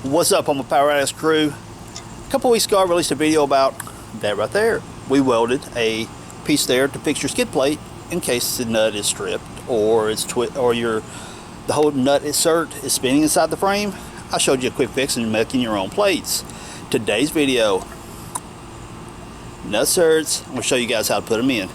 What's up, on my Power Addicts crew? A couple weeks ago I released a video about that right there. We welded a piece there to fix your skid plate in case the nut is stripped or it's the whole nut insert is spinning inside the frame. I showed you a quick fix in making your own plates. Today's video, nutserts. I'm going to show you guys how to put them in.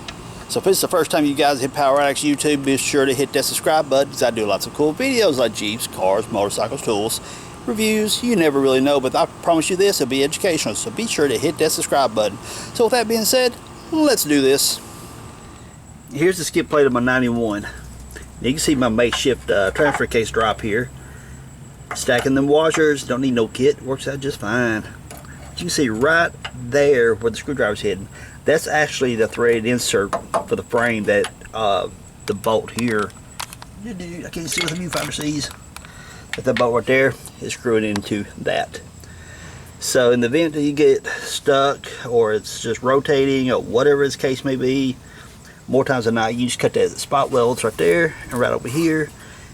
So if it's the first time you guys hit Power Addicts YouTube, be sure to hit that subscribe button because I do lots of cool videos like Jeeps, cars, motorcycles, tools, reviews. You never really know, but I promise you this, it'll be educational, so be sure to hit that subscribe button. So with that being said, let's do this. Here's the skid plate of my 91. You can see my makeshift transfer case drop here. Stacking them washers, don't need no kit, works out just fine. But you can see right there where the screwdriver's hidden, that's actually the threaded insert for the frame that the bolt here, I can't see with the viewfinder sees. But that bolt right there is screwed into that. So in the event that you get stuck or it's just rotating or whatever the case may be, more times than not you just cut that spot welds right there and right over here,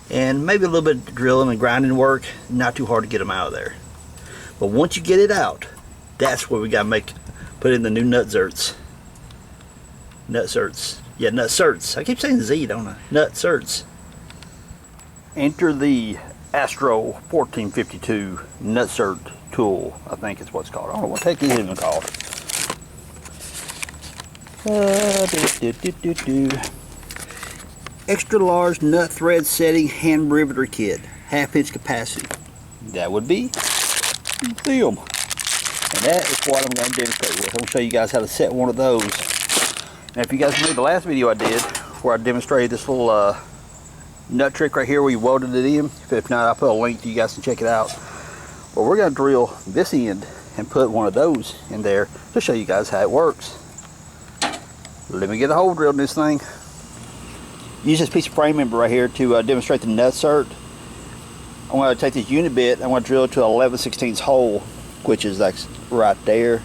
and maybe a little bit of drilling and grinding work, not too hard to get them out of there. But once you get it out, that's where we got to put in the new nutserts. Yeah, nutserts. I keep saying Z, don't I? Nutserts. Enter the Astro 1452 nutsert tool, I think it's what's called. I don't know what the heck it's even called. Extra large nut thread setting hand riveter kit, 1/2 inch capacity. That would be them. And that is what I'm going to demonstrate with. I'm going to show you guys how to set one of those. Now if you guys remember the last video I did where I demonstrated this little nut trick right here where you welded it in, if not I'll put a link so you guys can check it out. But we're going to drill this end and put one of those in there to show you guys how it works. Let me get a hole drilled in this thing. Use this piece of frame member right here to demonstrate the nutsert. I'm going to take this unit bit, I'm going to drill it to an 11/16 hole, which is like right there.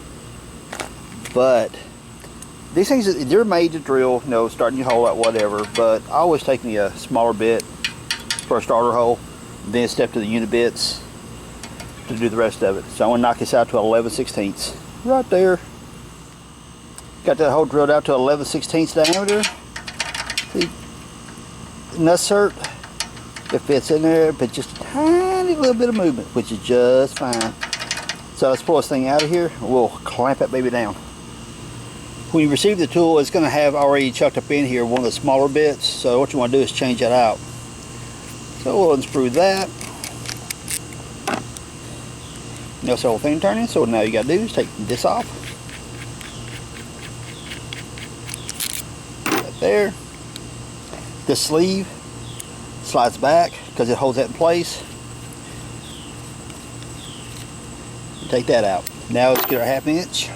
But these things, they're made to drill, you know, starting your hole out, whatever. But I always take me a smaller bit for a starter hole, then step to the unit bits to do the rest of it. So I'm going to knock this out to 11/16 right there. Got that hole drilled out to 11/16 diameter. See, nutsert, it fits in there, but just a tiny little bit of movement, which is just fine. So let's pull this thing out of here. We'll clamp that baby down. When you receive the tool, it's going to have already chucked up in here one of the smaller bits. So what you want to do is change that out. So we'll unscrew that. Notice the whole thing turning. So now you got to do is take this off. Right there. The sleeve slides back because it holds that in place. Take that out. Now let's get our 1/2 inch.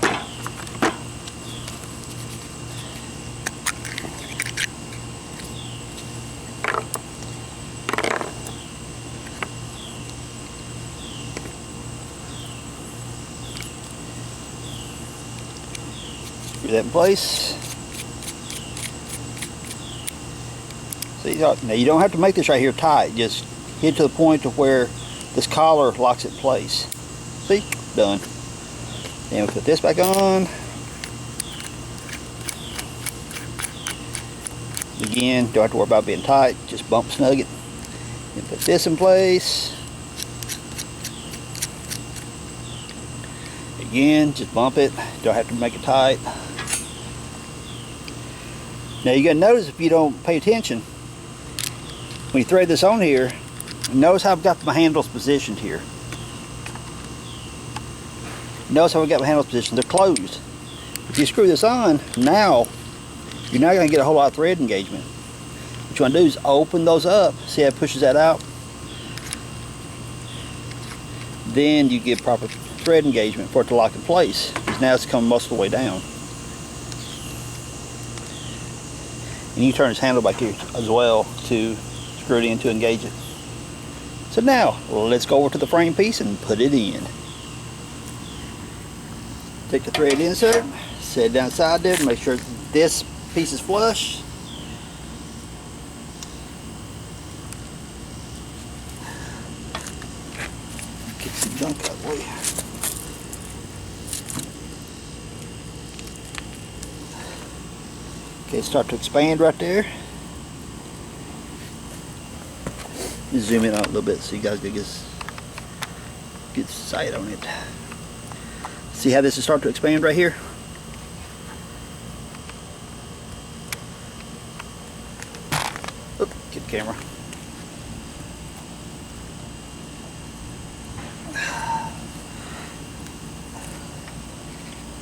Screw that in place. See, now you don't have to make this right here tight. Just get to the point to where this collar locks it in place. See? Done. Then we'll put this back on. Again, don't have to worry about being tight. Just bump snug it. Then put this in place. Again, just bump it. Don't have to make it tight. Now you gotta notice, if you don't pay attention, when you thread this on here, notice how I've got my handles positioned here. Notice how I got my handles positioned. They're closed. If you screw this on, now you're not going to get a whole lot of thread engagement. What you want to do is open those up. See how it pushes that out? Then you get proper thread engagement for it to lock in place. Because now it's coming most of the way down. And you turn this handle back here as well to screw it in to engage it. So now, let's go over to the frame piece and put it in. Take the thread insert, set it down inside there, make sure this piece is flush. Get some junk out of the way. Okay, start to expand right there. Zoom in out a little bit so you guys can get sight on it. See how this is starting to expand right here? Oop, get the camera.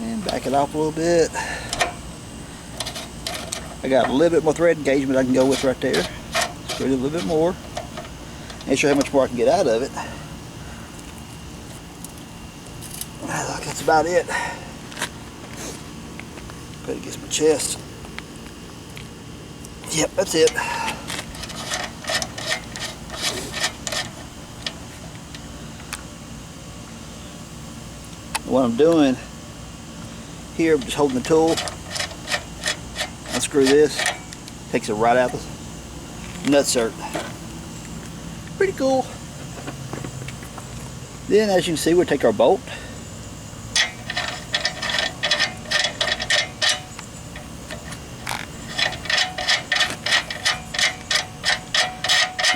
And back it off a little bit. I got a little bit more thread engagement I can go with right there. Spread it a little bit more. Ain't sure how much more I can get out of it. That's about it. Put it against my chest. Yep, that's it. What I'm doing here, I'm just holding the tool. Unscrew this. Takes it right out of the nutsert. Pretty cool. Then, as you can see, we'll take our bolt.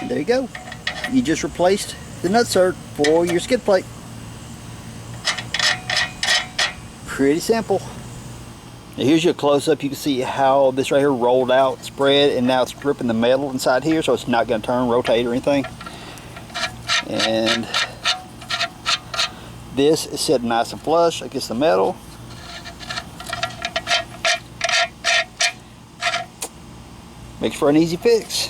And there you go. You just replaced the nutsert for your skid plate. Pretty simple. Now here's your close-up. You can see how this right here rolled out, spread, and now it's gripping the metal inside here, so it's not going to turn, rotate, or anything. And this is set nice and flush against the metal. Makes for an easy fix.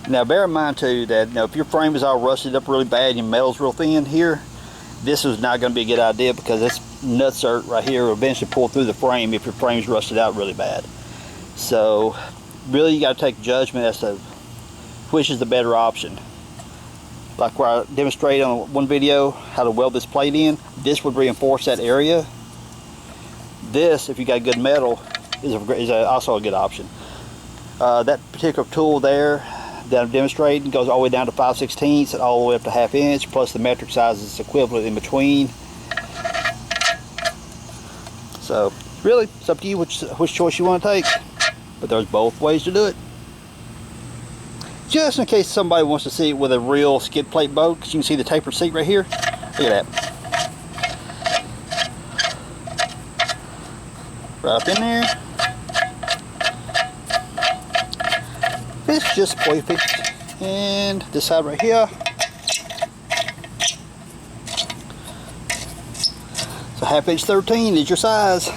Now bear in mind too that if your frame is all rusted up really bad and your metal's real thin here, this is not going to be a good idea, because this nutsert right here will eventually pull through the frame if your frame's rusted out really bad. So really you got to take judgment as to which is the better option. Like where I demonstrated on one video how to weld this plate in, this would reinforce that area. This, if you got good metal, is also a good option. That particular tool there that I'm demonstrating goes all the way down to 5/16 and all the way up to 1/2 inch, plus the metric size is equivalent in between. So really, it's up to you which choice you want to take, but there's both ways to do it. Just in case somebody wants to see it with a real skid plate boat, because you can see the tapered seat right here. Look at that. Right up in there. It's just perfect. And this side right here. So 1/2 inch 13 is your size.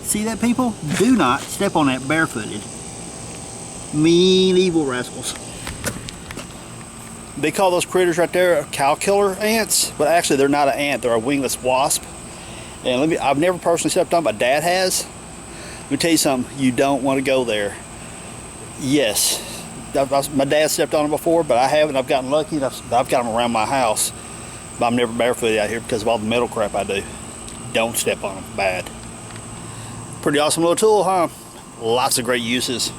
See that, people? Do not step on that barefooted. Mean, evil rascals. They call those critters right there cow killer ants, but actually they're not an ant, they're a wingless wasp. And I've never personally stepped on, my dad has. Let me tell you something, you don't want to go there. Yes, my dad stepped on them before, but I haven't. I've gotten lucky and I've got them around my house, but I'm never barefooted out here because of all the metal crap I do. Don't step on them, bad. Pretty awesome little tool, huh? Lots of great uses.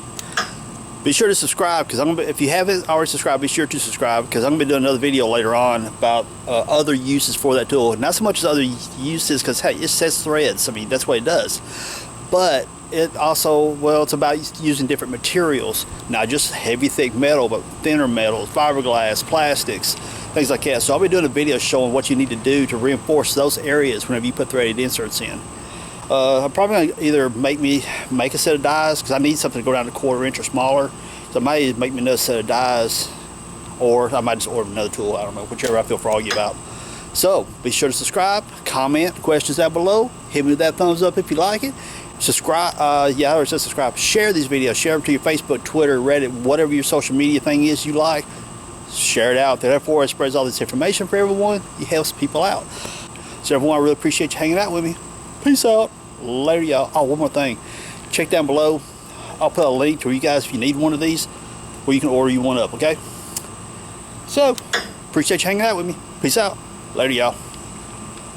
Be sure to subscribe, because if you haven't already subscribed, be sure to subscribe, because I'm going to be doing another video later on about other uses for that tool. Not so much as other uses, because hey, it says threads. I mean, that's what it does. But it also, well, it's about using different materials, not just heavy, thick metal, but thinner metals, fiberglass, plastics, things like that. So I'll be doing a video showing what you need to do to reinforce those areas whenever you put threaded inserts in. I'm probably going to either make a set of dies, because I need something to go down to 1/4 inch or smaller. So I might make me another set of dies, or I might just order another tool. I don't know, whichever I feel froggy about. So be sure to subscribe, comment questions down below, hit me with that thumbs up if you like it. Subscribe, yeah, I already said subscribe. Share these videos, share them to your Facebook, Twitter, Reddit, whatever your social media thing is you like. Share it out. Therefore, it spreads all this information for everyone. It helps people out. So everyone, I really appreciate you hanging out with me. Peace out. Later, y'all. Oh, one more thing. Check down below. I'll put a link to you guys if you need one of these, where you can order you one up, okay? So, appreciate you hanging out with me. Peace out. Later, y'all.